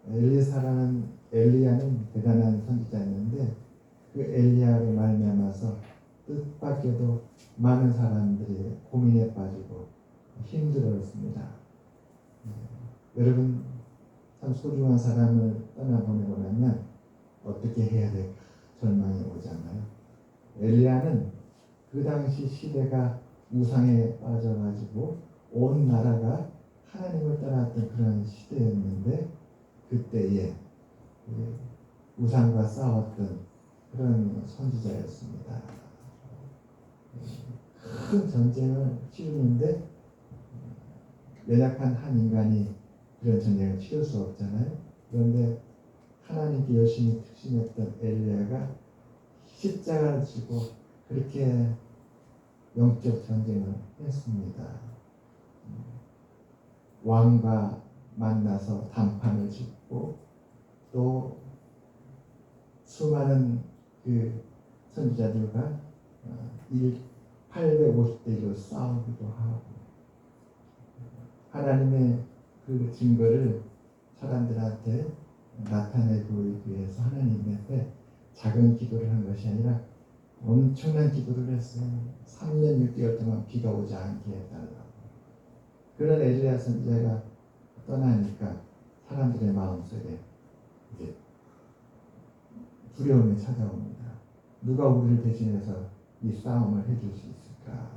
엘리야는 대단한 선지자였는데 그 엘리야로 말미암아서 뜻밖에도 많은 사람들이 고민에 빠지고 힘들었습니다. 여러분 참 소중한 사람을 떠나보내고 나면 어떻게 해야 될까 절망이 오잖아요. 엘리야는 그 당시 시대가 우상에 빠져가지고 온 나라가 하나님을 떠났던 그런 시대였는데 그때에 우상과 싸웠던 그런 선지자였습니다. 큰 전쟁을 치르는데 연약한 한 인간이 그런 전쟁을 치를 수 없잖아요. 그런데 하나님께 열심히 특신했던 엘리야가 십자가를 지고 그렇게 영적 전쟁을 했습니다. 왕과 만나서 담판을 짓고 또 수많은 그 선지자들과 850대 1로 싸우기도 하고 하나님의 그 증거를 사람들한테 나타내 보이기 위해서 하나님 앞에 작은 기도를 한 것이 아니라 엄청난 기도를 했어요. 3년 6개월 동안 비가 오지 않게 해달라고. 그런 엘리야 선지자가 떠나니까 사람들의 마음속에 이제 두려움이 찾아옵니다. 누가 우리를 대신해서 이 싸움을 해줄 수 있을까?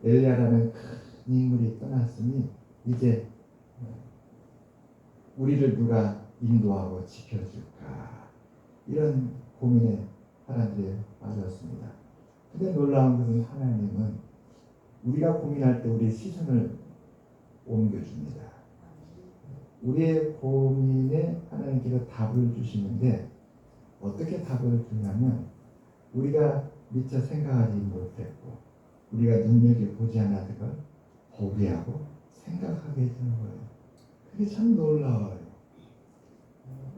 엘리야라는 큰 인물이 떠났으니 이제 우리를 누가 인도하고 지켜줄까? 이런 고민에 사람들이 빠졌습니다. 근데 놀라운 것은 하나님은 우리가 고민할 때 우리의 시선을 옮겨줍니다. 우리의 고민에 하나님께서 답을 주시는데 어떻게 답을 주냐면 우리가 미처 생각하지 못했고 우리가 눈여겨보지 않았던 걸 보게 하고 생각하게 해주는 거예요. 그게 참 놀라워요.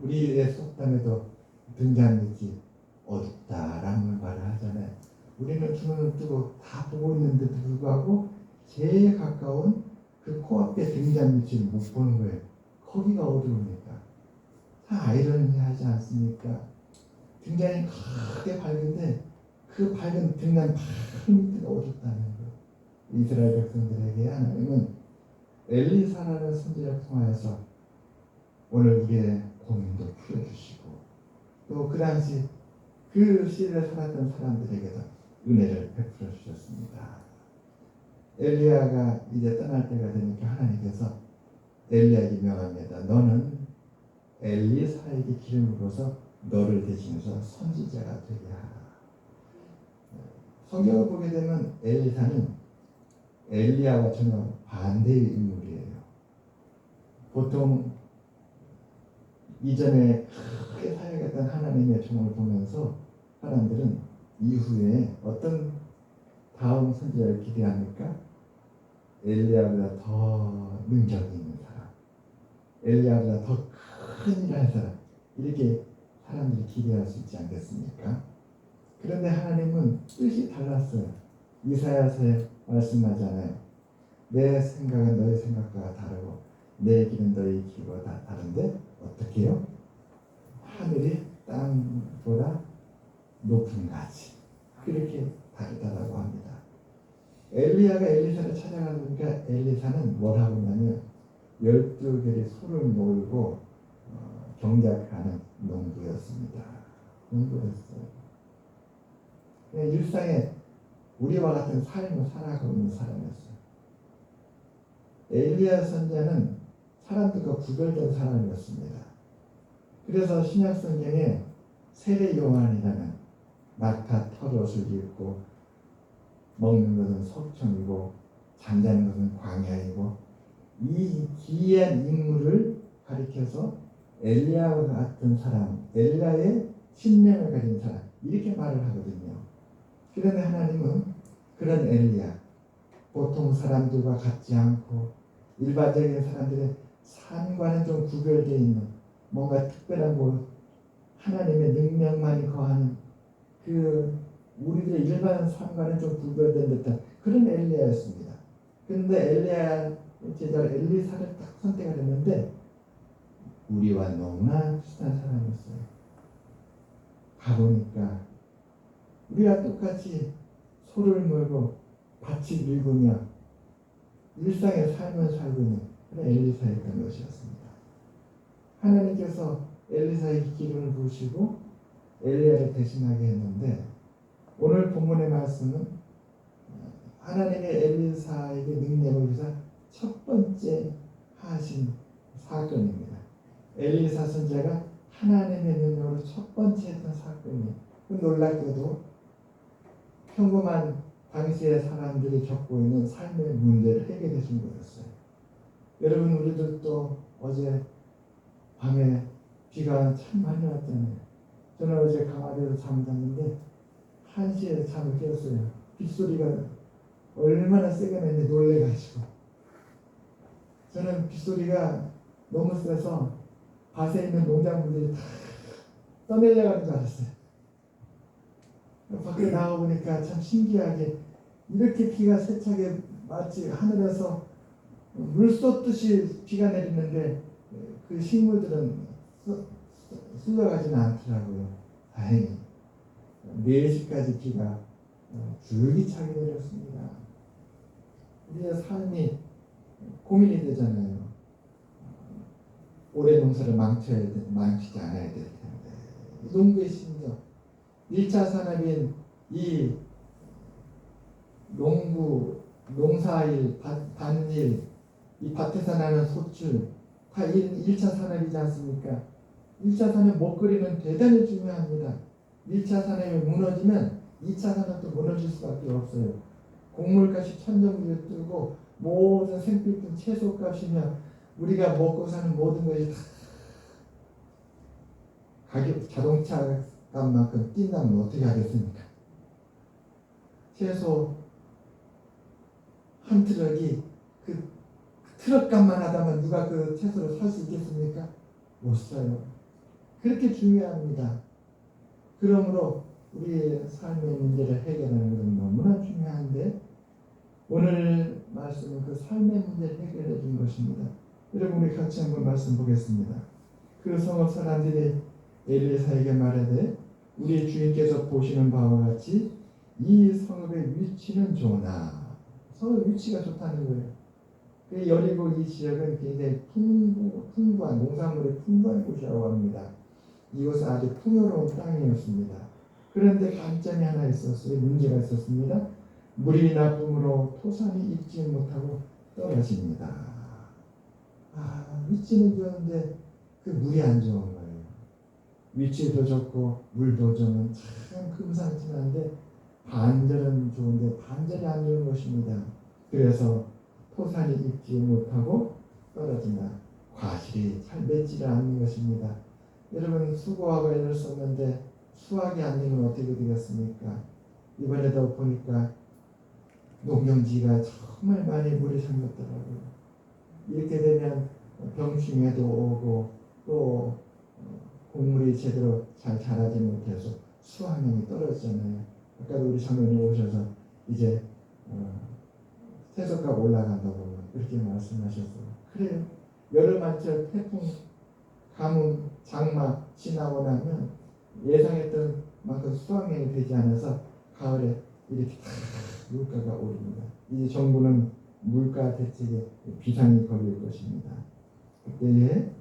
우리의 속담에도 등잔빛이 어둡다라는 말을 하잖아요. 우리는 두 눈을 뜨고 다 보고 있는데도 불구하고 제일 가까운 그 코앞에 등잔빛을 못 보는 거예요. 거기가 어두우니까. 다 아이러니하지 않습니까? 등잔이 크게 밝은데 그 밝은 등잔 바로 밑에가 어둡다는 거예요. 이스라엘 백성들에게 하나님은 엘리사라는 선지자를 통하여서 오늘 우리의 고민도 풀어주시고 또 그 당시 그 시대에 살았던 사람들에게도 은혜를 베풀어 주셨습니다. 엘리야가 이제 떠날 때가 되니까 하나님께서 엘리야에게 명합니다. 너는 엘리사에게 기름을 부어서 너를 대신해서 선지자가 되게 하라. 성경을 보게 되면 엘리사는 엘리야와 전혀 반대의 인물이에요. 보통 이전에 크게 사역했던 하나님의 종을 보면서 사람들은 이후에 어떤 다음 선지자를 기대합니까? 엘리야보다 더 능력이 있는 사람, 엘리야보다 더 큰 일을 할 사람, 이렇게 사람들이 기대할 수 있지 않겠습니까? 그런데 하나님은 뜻이 달랐어요. 이사야서에 말씀하잖아요. 내 생각은 너의 생각과 다르고 내 길은 너의 길과 다른데 어떻게 해요? 하늘이 땅보다 높은 가지. 그렇게 다르다라고 합니다. 엘리야가 엘리사를 찾아가니까 엘리사는 뭘 하고 있냐면 12개의 소를 몰고 경작하는 농부였습니다. 농부였어요. 그냥 일상에 우리와 같은 삶을 살아가고 있는 사람이었어요. 엘리야 선지자는 사람들과 구별된 사람이었습니다. 그래서 신약 성경에 세례 요한이라는 낙타 털옷을 입고 먹는 것은 석청이고 잠자는 것은 광야이고 이 기이한 인물을 가리켜서 엘리야와 같은 사람, 엘리야의 신명을 가진 사람 이렇게 말을 하거든요. 그런데 하나님은 그런 엘리야, 보통 사람들과 같지 않고 일반적인 사람들의 삶과는 좀 구별되어 있는 뭔가 특별한 하나님의 능력만이 거하는 그 우리들의 일반 삶과는 좀 구별된 듯한 그런 엘리야였습니다. 그런데 엘리야 제자 엘리사를 딱 선택을 했는데 우리와 너무나 비슷한 사람이었어요. 가보니까 우리와 똑같이 소를 몰고 밭을 읽으며 일상의 삶을 살고 있는 그런 엘리사였던 것이었습니다. 하나님께서 엘리사에게 기름을 부으시고 엘리야를 대신하게 했는데 오늘 본문의 말씀은 하나님의 엘리사에게 능력을 주사 첫 번째 하신 사건입니다. 엘리사 선지자가 하나님의 능력으로 첫 번째 했던 사건이 놀랍게도 평범한 당시의 사람들이 겪고 있는 삶의 문제를 해결해 준 거였어요. 여러분 우리들도 어제 밤에 비가 참 많이 왔잖아요. 저는 어제 강화도에서 잠을 잤는데 1시에 잠을 깨었어요. 빗소리가 얼마나 세게 났는지 놀래가지고 저는 빗소리가 너무 세서 밭에 있는 농작물들이 다 떠내려가는 줄 알았어요. 밖에 나가보니까 참 신기하게 이렇게 비가 세차게 마치 하늘에서 물 쏟듯이 비가 내리는데 그 식물들은 쓸려가지는 않더라고요. 다행히 4시까지 비가 줄기차게 내렸습니다. 우리의 삶이 고민이 되잖아요. 올해 농사를 망치지 않아야 될 텐데 농부의 심정 1차 산업인 이 농사일, 밭일, 이 밭에서 나는 소출 다 1차 산업이지 않습니까? 1차 산업 먹거리는 대단히 중요합니다. 1차 산업이 무너지면 2차 산업도 무너질 수밖에 없어요. 곡물값이 천정부에 뜨고 모든 생필품 채소값이며 우리가 먹고 사는 모든 것이 다 가격 자동차 값만큼 뛴다면 어떻게 하겠습니까? 채소 한 트럭이 그 트럭 값만 하다면 누가 그 채소를 살 수 있겠습니까? 못 사요. 그렇게 중요합니다. 그러므로 우리의 삶의 문제를 해결하는 것은 너무나 중요한데 오늘 말씀은 그 삶의 문제를 해결해 준 것입니다. 여러분 우리 같이 한번 말씀 보겠습니다. 그 성읍 사람들이 엘리사에게 말하되 우리 주인께서 보시는 바와 같이 이 성읍의 위치는 좋으나 성읍 위치가 좋다는 거예요. 그 여리고 이 지역은 굉장히 풍부한 농산물이 풍부한 곳이라고 합니다. 이곳은 아주 풍요로운 땅이었습니다. 그런데 단점이 하나 있었어요. 문제가 있었습니다. 물이 나쁨으로 토산이 익지 못하고 떨어집니다. 위치는 좋은데 그 물이 안 좋은 거예요. 위치도 좋고 물도 좋으면 참 금상첨 한데 반절은 좋은데 반절이 안 좋은 것입니다. 그래서 토산이 익지 못하고 떨어진다. 과실이 잘 맺지를 않는 것입니다. 여러분 수고하고 애를 썼는데 수확이 안 되면 어떻게 되겠습니까? 이번에도 보니까 농경지가 정말 많이 물이 잠겼더라고요. 이렇게 되면 병충해도 오고 또 곡물이 제대로 잘 자라지 못해서 수확량이 떨어지잖아요. 아까도 우리 장로님 오셔서 이제 채소값 올라간다고 그렇게 말씀하셨어요. 그래요. 여름한철 태풍, 가뭄, 장마 지나고 나면 예상했던 만큼 수확량이 되지 않아서 가을에 이렇게 물가가 오릅니다. 이제 정부는 물가 대책에 비상이 걸릴 것입니다. 그때에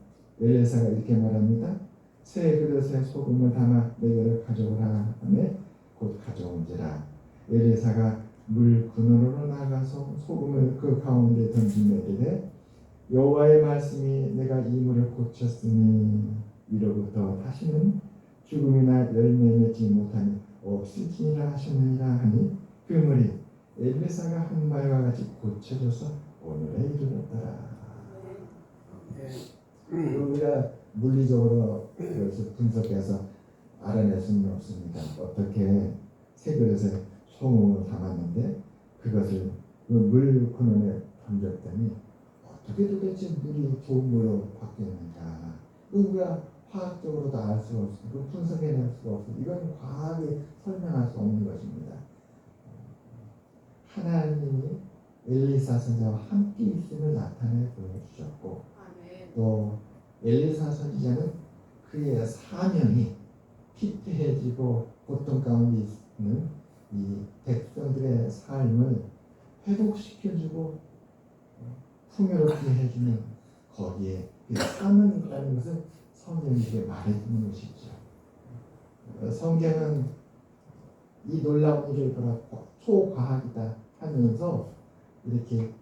엘리사가 이렇게 말합니다. 새 그릇에 소금을 담아 내게로 가져오라 하매 곧 가져온지라. 엘리사가 물 근원으로 나가서 소금을 그 가운데 던지매되 여호와의 말씀이 내가 이 물을 고쳤으니 이로부터 다시는 죽음이나 열매 맺지 못하니 없을지니라 하셨느니라 하니 그 물이 엘리사가 한 말과 같이 고쳐져서 오늘에 이르렀더라. 우리가 물리적으로 분석해서 알아낼 수는 없습니다. 어떻게 새 그릇에 소금을 담았는데 그것을 그 물 근원에 던졌더니 어떻게 도대체 물이 좋은 물로 바뀌었는가? 우리가 화학적으로도 알 수가 없고 분석해낼 수가 없고 이건 과학이 설명할 수 없는 것입니다. 하나님이 엘리사 선지자와 함께 있음을 나타내 보여주셨고 또 엘리사 선지자는 그의 사명이 피폐해지고 고통 가운데 있는 이 백성들의 삶을 회복시켜주고 풍요롭게 해주는 거기에 그 사명이라는 것을 성경이 이렇게 말해주는 것이죠. 성경은 이 놀라운 일을 보라고 초과학이다 하면서 이렇게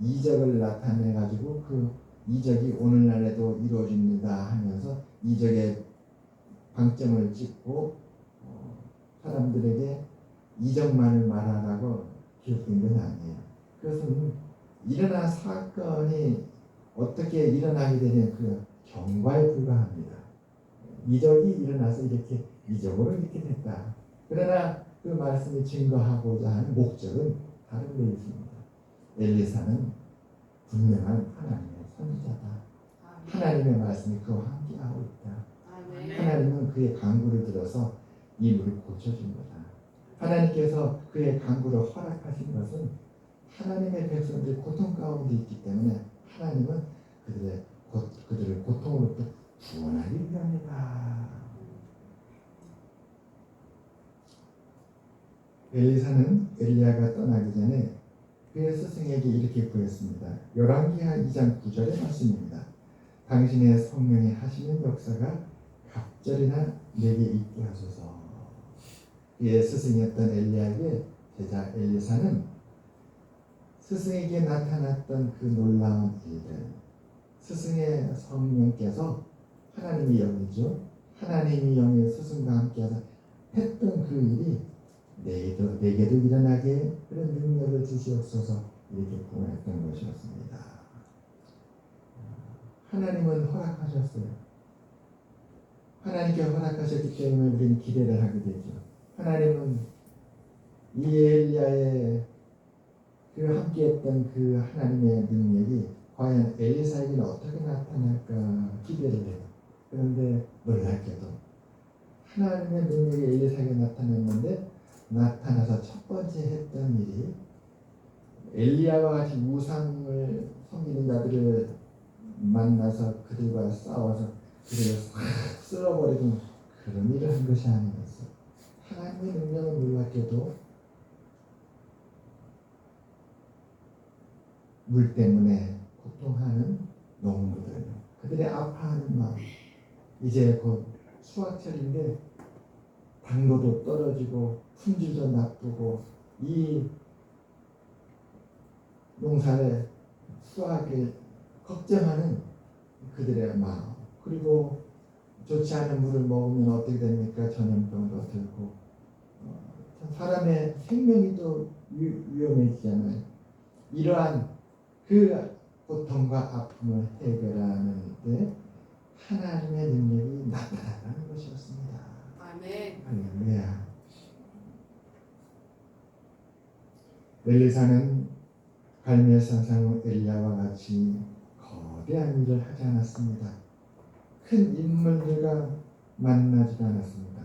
이적을 나타내 가지고 그 이적이 오늘날에도 이루어집니다 하면서 이적의 방점을 찍고 사람들에게 이적만을 말하라고 기록된 건 아니에요. 그것은 일어난 사건이 어떻게 일어나게 되는 그 경과에 불과합니다. 이적이 일어나서 이렇게 이적으로 이렇게 됐다. 그러나 그 말씀이 증거하고자 하는 목적은 다른 데 있습니다. 엘리사는 분명한 하나님의 선지자다. 하나님의 말씀이 그와 함께하고 있다. 하나님은 그의 간구를 들어서 이 물을 고쳐준 거다. 하나님께서 그의 간구를 허락하신 것은 하나님의 백성들이 고통 가운데 있기 때문에 하나님은 그들을 고통으로부터 구원하기 위함이다. 엘리사는 엘리야가 떠나기 전에 그의 스승에게 이렇게 구했습니다. 열왕기하 2장 9절의 말씀입니다. 당신의 성령이 하시는 역사가 갑절이나 내게 있게 하소서. 그의 스승이었던 엘리야의 제자 엘리사는 스승에게 나타났던 그 놀라운 일들, 스승의 성령께서 하나님의 영이죠. 하나님의 영의 스승과 함께 했던 그 일이 내게도 일어나게 그런 능력을 주시옵소서 이렇게 구원했던 것이었습니다. 하나님은 허락하셨어요. 하나님께 허락하셨기 때문에 우리는 기대를 하게 되죠. 하나님은 이 엘리야의 그 함께했던 그 하나님의 능력이 과연 엘리사에게는 어떻게 나타날까 기대를 해요. 그런데 놀랍게도 하나님의 능력이 엘리사에게 나타났는데 나타나서 첫 번째 했던 일이 엘리야와 같이 우상을 섬기는 자들을 만나서 그들과 싸워서 그들을 싹 쓸어버리고 그런 일을 한 것이 아니었어요. 하나님의 능력은 놀랍게도 물 때문에 고통하는 농부들, 그들의 아파하는 마음, 이제 곧 수확철인데 당도도 떨어지고 품질도 나쁘고 이 농사의 수확을 걱정하는 그들의 마음, 그리고 좋지 않은 물을 먹으면 어떻게 됩니까? 전염병도 들고 사람의 생명이 또 위험해지잖아요. 이러한 그 고통과 아픔을 해결하는 데 하나님의 능력이 나타나는 것이었습니다. 아멘. 할렐루야. 엘리사는 갈멜산상 엘리야와 같이 거대한 일을 하지 않았습니다. 큰 인물들과 만나지 않았습니다.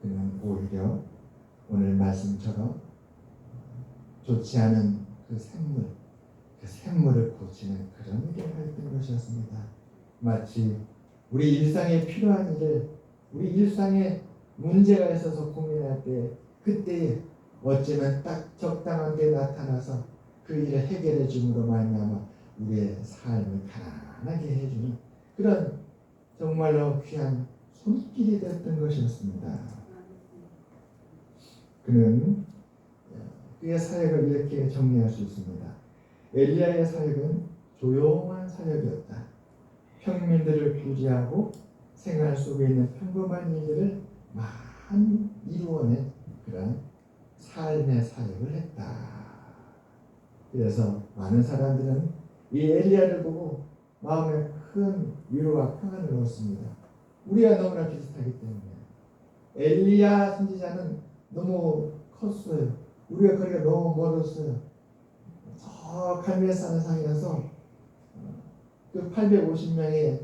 그는 오히려 오늘 말씀처럼 좋지 않은 그 샘물을 고치는 그런 일을 했던 것이었습니다. 마치 우리 일상에 필요한 일을, 우리 일상에 문제가 있어서 고민할 때 그때 어쩌면 딱 적당한 게 나타나서 그 일을 해결해 줌으로 말미암아 우리의 삶을 가난하게 해주는 그런 정말로 귀한 손길이 됐던 것이었습니다. 그는 그의 사역을 이렇게 정리할 수 있습니다. 엘리야의 사역은 조용한 사역이었다. 평민들을 구제하고 생활 속에 있는 평범한 일들을 많이 이루어낸 그런 삶의 사역을 했다. 그래서 많은 사람들은 이 엘리야를 보고 마음에 큰 위로와 평안을 얻습니다. 우리가 너무나 비슷하기 때문에 엘리야 선지자는 너무 컸어요. 우리가 거리가 너무 멀었어요. 저 갈멜산 상에서 그 850명의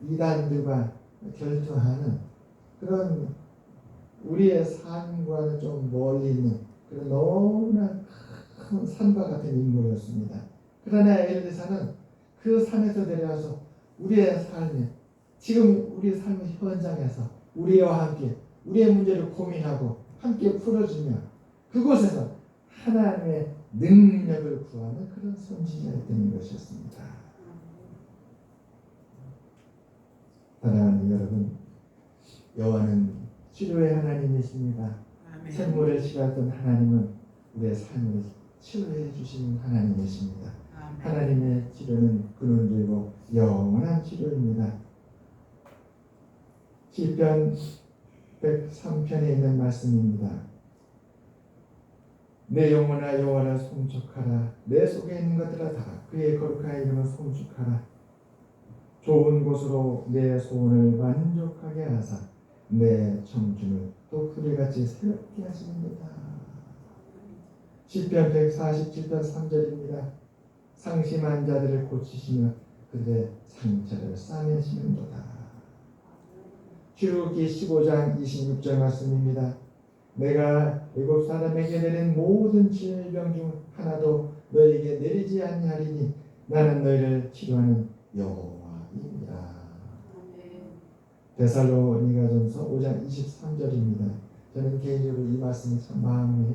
이단들과 결투하는 그런 우리의 삶과는 좀 멀리 있는 그런 너무나 큰 산과 같은 인물이었습니다. 그러나 엘리사는 그 산에서 내려와서 우리의 삶에 지금 우리 삶의 현장에서 우리와 함께 우리의 문제를 고민하고 함께 풀어주며 그곳에서 하나님의 능력을 구하는 그런 선지자가 되는 것이었습니다. 사랑하는 여러분, 여호와는 치료의 하나님이십니다. 샘물을 치료하던 하나님은 우리의 삶을 치료해 주시는 하나님이십니다. 하나님의 치료는 근원되고 영원한 치료입니다. 시편 103편에 있는 말씀입니다. 내 영혼아 여호와를 송축하라. 내 속에 있는 것들아 다 그의 거룩한 이름을 송축하라. 좋은 곳으로 내 소원을 만족하게 하사 내 청춘을 독수리같이 새롭게 하시는도다. 시편 147편 3절입니다. 상심한 자들을 고치시며 그들의 상처를 싸매시는도다. 출애굽기 15장 26절 말씀입니다. 내가 애굽 사람에게 내린 모든 질병 중 하나도 너에게 내리지 아니하리니 나는 너희를 치료하는 여호와이니라. 데살로니가전서 5장 23절입니다. 저는 개인적으로 이 말씀이 참 마음에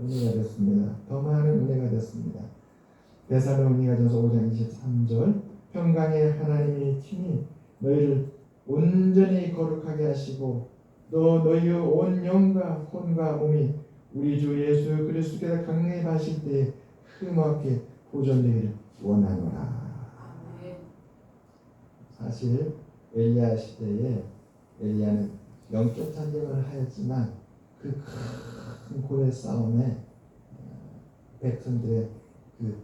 은혜가 됐습니다. 더 많은 은혜가 됐습니다. 데살로니가전서 5장 23절 평강의 하나님이 친히 너희를 온전히 거룩하게 하시고 또 너희의 온 영과 혼과 몸이 우리 주 예수 그리스도께서 강림하실 때에 흠없게 보존되기를 원하노라. 사실 엘리야 시대에 엘리야는 영적 전쟁을 하였지만 그 큰 고대 싸움에 백성들의 그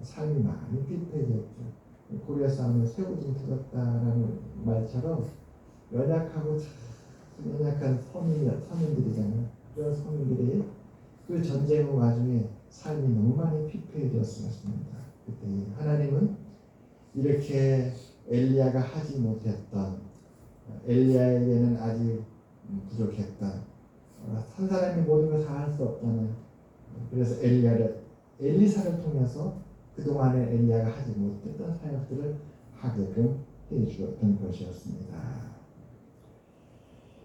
삶이 많이 피폐해졌죠. 고대 싸움에 쇠고증이 터졌다라는 말처럼 연약하고 연약한 서민들이잖아요. 그런 서민들이 그 전쟁의 와중에 삶이 너무 많이 피폐해졌습니다. 그때 하나님은 이렇게 엘리야가 하지 못했던, 엘리야에게는 아직 부족했던, 한 사람이 모든 걸 다 할 수 없잖아요. 그래서 엘리사를 통해서 그동안에 엘리야가 하지 못했던 사역들을 하게끔 해주었던 것이었습니다.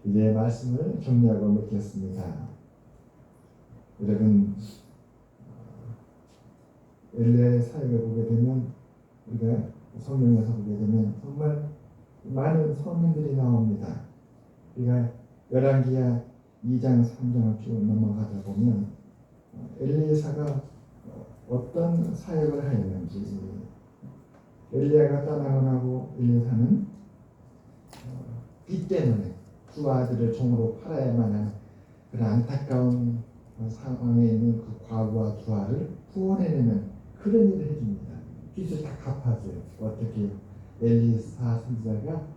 이제 말씀을 정리하고 맺겠습니다. 여러분, 엘리야의 사역을 보게 되면, 우리가 성경에서 보게 되면 정말 많은 서민들이 나옵니다. 우리가 열왕기하 2장 3장을 쭉 넘어가다 보면 엘리사가 어떤 사역을 하였는지, 엘리야가 떠나고 나고 엘리사는 빚 때문에 두 아들을 종으로 팔아야만 하는 그런 안타까운 상황에 있는 그 과부와 두 아를 구원해내는 그런 일을 해줍니다. 빚을 다 갚아줘요. 어떻게 엘리사 선지자가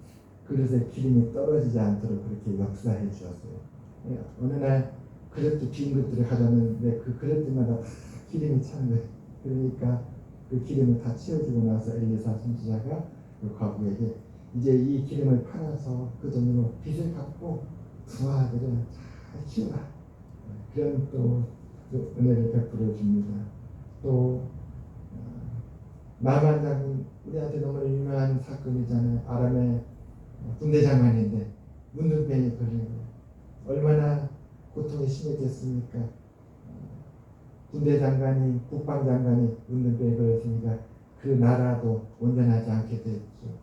그릇에 기름이 떨어지지 않도록 그렇게 역사해 주었어요. 어느 날 그릇도 빈 그릇들을 가져왔는데 그 그릇들마다 다 기름이 찬 거예요. 그러니까 그 기름을 다 채워주고 나서 엘리사 선지자가 그 과부에게 이제 이 기름을 팔아서 그 돈으로 빚을 갚고 두 아들을 잘 키우라. 그런 또 은혜를 베풀어 줍니다. 또 나만 장군, 우리한테 너무 유명한 사건이잖아요. 아람의 군대 장관인데 문둥병에 걸린 거예요. 얼마나 고통이 심해졌습니까? 군대 장관이, 국방장관이 문둥병에 걸렸으니까 그 나라도 온전하지 않게 됐죠.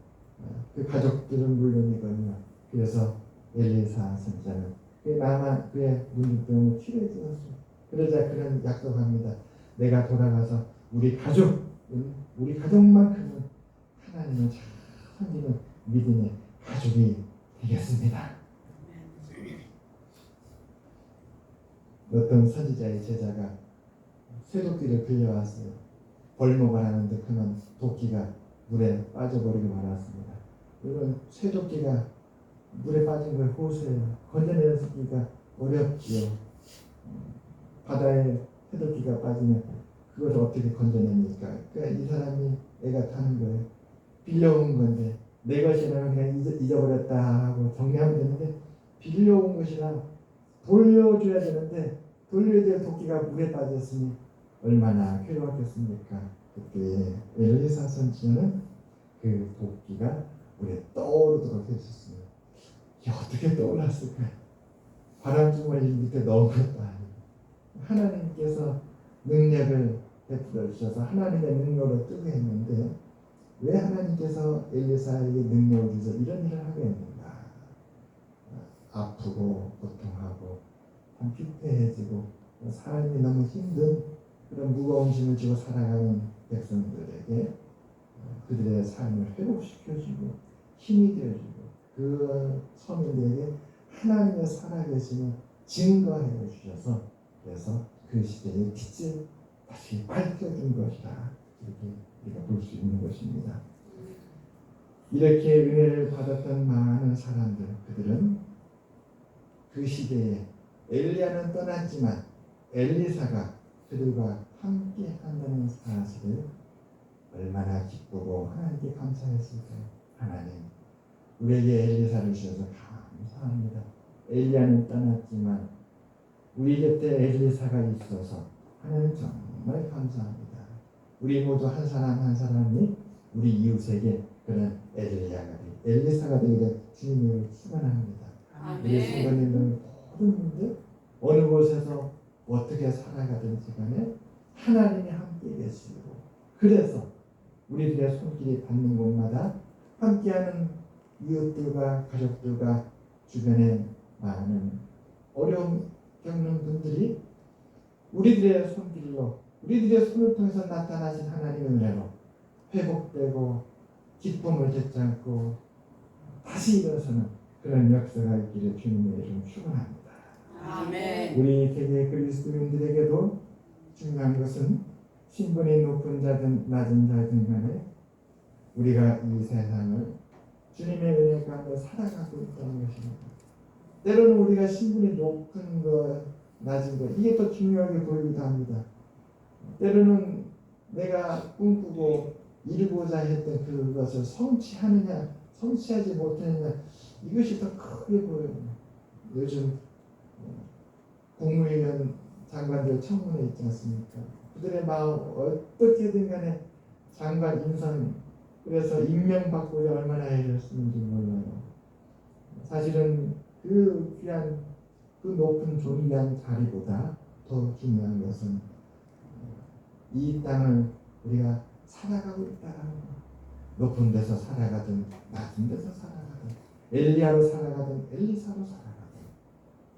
그 가족들은 물론이거든요. 그래서 엘리사 선지자는 그의 문둥병을 치료해 주었어요. 그러자 그는 약속합니다. 내가 돌아가서 우리 가족만큼은 하나님을 잘 섬기는 믿음의 가족이 되겠습니다. 어떤 선지자의 제자가 쇠도끼를 빌려왔어요. 벌목을 하는데 그만 도끼가 물에 빠져버리고 말았습니다. 이건 쇠도끼가 물에 빠진 걸 호소해요. 건져내기가 어렵지요. 바다에 쇠도끼가 빠지면 그걸 어떻게 건져냅니까? 그러니까 이 사람이 애가 타는 거예요. 빌려온 건데 내 것이라면 그냥 잊어버렸다 하고 정리하면 되는데 빌려온 것이라 돌려줘야 되는데 돌려야 될 도끼가 물에 빠졌으니 얼마나 괴로웠겠습니까? 그때 엘리사 선지자는 그 도끼가 우리에 떠오르도록 해주셨습니다. 이게 어떻게 떠올랐을까요? 바람주머니 밑에 넣은 것도 아니고 하나님께서 능력을 베풀어 주셔서 하나님의 능력으로 뜨게 했는데 왜 하나님께서 엘리사에게 능력을 주셔서 이런 일을 하게 했는가? 아프고 고통하고 참 피폐해지고 삶이 너무 힘든 그런 무거운 짐을 지고 살아가는 백성들에게 그들의 삶을 회복시켜주고 힘이 되어주고 그 서민들에게 하나님의 살아계심을 증거해 주셔서 그래서 그 시대의 빛을 다시 밝혀준 것이다. 이렇게 우리가 볼 수 있는 것입니다. 이렇게 은혜를 받았던 많은 사람들, 그들은 그 시대에 엘리야는 떠났지만 엘리사가 그들과 함께 한다는 사실을 얼마나 기쁘고 하나님께 감사했을까요? 하나님, 우리에게 엘리사를 주셔서 감사합니다. 엘리야는 떠났지만 우리 곁에 엘리사가 있어서 하나님 정말 감사합니다. 우리 모두 한 사람 한 사람이 우리 이웃에게 그런 엘리사가 되기를 주님을 축원합니다. 우리 성도님들 모든 분들 어느 곳에서 어떻게 살아가든지 간에 하나님이 함께 계시고 그래서 우리들의 손길이 닿는 곳마다 함께하는 이웃들과 가족들과 주변에 많은 어려움 겪는 분들이 우리들의 손길로 우리들의 손을 통해서 나타나신 하나님의 은혜로 회복되고 기쁨을 되찾고 다시 일어서는 그런 역사가 있기를 주님의 이름 축원합니다. 아멘. 우리 세계 그리스도인들에게도 중요한 것은 신분이 높은 자든 낮은 자든 간에 우리가 이 세상을 주님의 은혜 가운데 살아가고 있다는 것입니다. 때로는 우리가 신분이 높은 것, 낮은 것 이게 더 중요하게 보이기도 합니다. 때로는 내가 꿈꾸고 이루고자 했던 그것을 성취하느냐 성취하지 못하느냐 이것이 더 크게 보여요. 요즘 국무위원 장관들 청문회 있지 않습니까? 그들의 마음 어떻게든 간에 장관 인선 그래서 임명받고야 얼마나 애렸는지 몰라요. 사실은 그 귀한 그 높은 존귀한 자리보다 더 중요한 것은 이 땅을 우리가 살아가고 있다는 것. 높은 데서 살아가든 낮은 데서 살아가든 엘리야로 살아가든 엘리사로 살아가든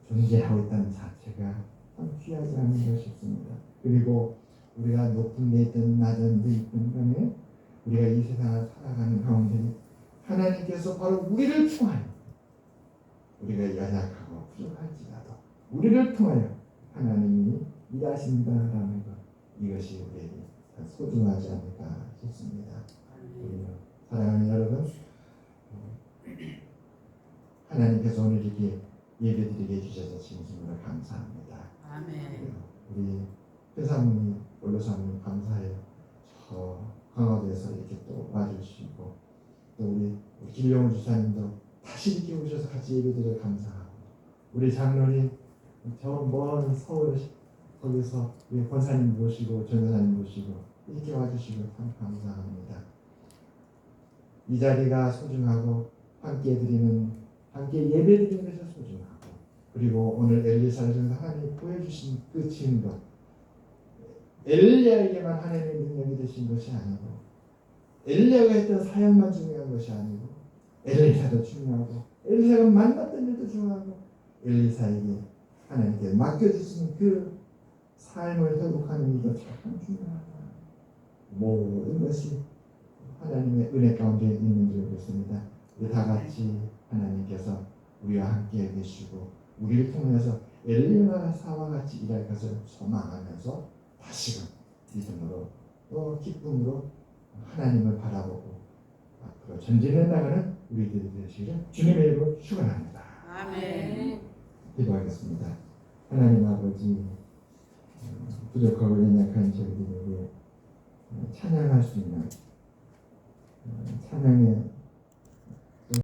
존재하고 있다는 자체가 참 귀하지 않은가 싶습니다. 그리고 우리가 높은 데 있든 낮은 데 있든 간에 우리가 이 세상을 살아가는 가운데 하나님께서 바로 우리를 통하여 우리가 연약하고 부족할지라도 우리를 통하여 하나님이 일하신다라는 것 이것이 우리에게 소중하지 않을까 싶습니다. 사랑하는 여러분, 하나님께서 오늘 이렇게 예배드리게 해주셔서 진심으로 감사합니다. 아멘. 우리 회사님, 원로사님 감사해요. 저 강화도에서 이렇게 또 와주시고 또 우리 길용 주사님도 다시 이렇게 오셔서 같이 예배드려 감사하고 우리 장로님 저 먼 서울 거기서 우리 권사님 모시고 전도사님 모시고 이렇게 와주시고 참 감사합니다. 이 자리가 소중하고 함께 예배드리는 것이 소중하고 그리고 오늘 엘리사를 통해서 하나님이 보여주신 그 증거 엘리야에게만 하나님의 능력이 되신 것이 아니고 엘리야가 했던 사역만 중요한 것이 아니고 엘리사도 중요하고 엘리사가 만났던 일도 중요하고 엘리사에게 하나님께 맡겨주신 그 삶을 회복하는 일도 참 중요하다. 모든 것이 하나님의 은혜 가운데 있는 줄 믿습니다. 우리 다 같이 하나님께서 우리와 함께 계시고 우리를 통해서 엘리야사와 같이 일할 것을 소망하면서 다시금 믿음으로 또 기쁨으로 하나님을 바라보고 앞으로 전진해 나가는 우리들이 되시기를 주님의 이름으로 축원합니다. 아멘. 기도하겠습니다. 하나님 아버지 부족하고 연약한 저희들에게 찬양할 수 있는 찬양의